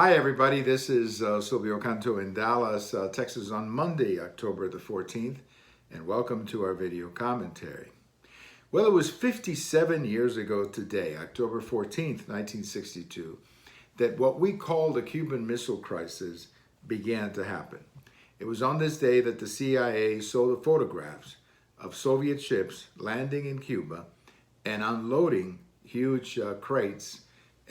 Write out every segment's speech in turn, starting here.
Hi, everybody. This is Silvio Canto in Dallas, Texas on Monday, October the 14th, and welcome to our video commentary. Well, it was 57 years ago today, October 14th, 1962, that what we call the Cuban Missile Crisis began to happen. It was on this day that the CIA saw the photographs of Soviet ships landing in Cuba and unloading huge crates.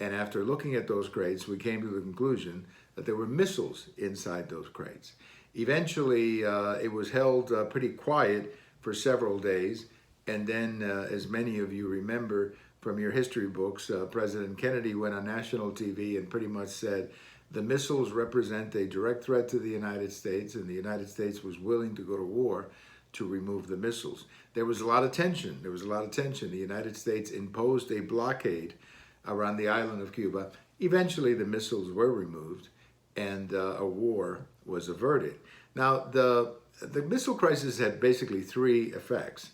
And after looking at those crates, we came to the conclusion that there were missiles inside those crates. Eventually, it was held pretty quiet for several days. And then, as many of you remember from your history books, President Kennedy went on national TV and pretty much said the missiles represent a direct threat to the United States, and the United States was willing to go to war to remove the missiles. There was a lot of tension. The United States imposed a blockade around the island of Cuba. Eventually, the missiles were removed, and a war was averted. Now, the missile crisis had basically three effects.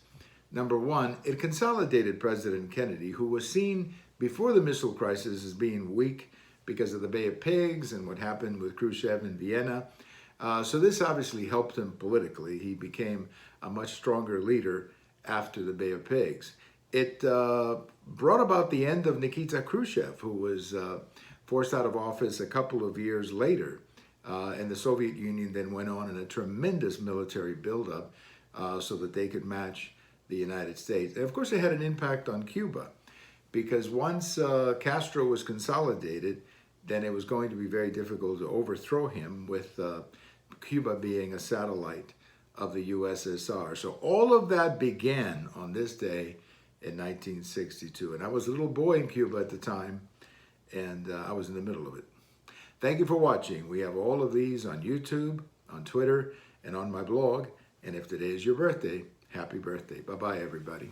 Number one, it consolidated President Kennedy, who was seen before the missile crisis as being weak because of the Bay of Pigs and what happened with Khrushchev in Vienna. So this obviously helped him politically. He became a much stronger leader after the Bay of Pigs. It brought about the end of Nikita Khrushchev, who was forced out of office a couple of years later. And the Soviet Union then went on in a tremendous military buildup so that they could match the United States. And of course, it had an impact on Cuba, because once Castro was consolidated, then it was going to be very difficult to overthrow him, with Cuba being a satellite of the USSR. So all of that began on this day in 1962. And I was a little boy in Cuba at the time, and I was in the middle of it. Thank you for watching. We have all of these on YouTube, on Twitter, and on my blog. And if today is your birthday, happy birthday. Bye-bye, everybody.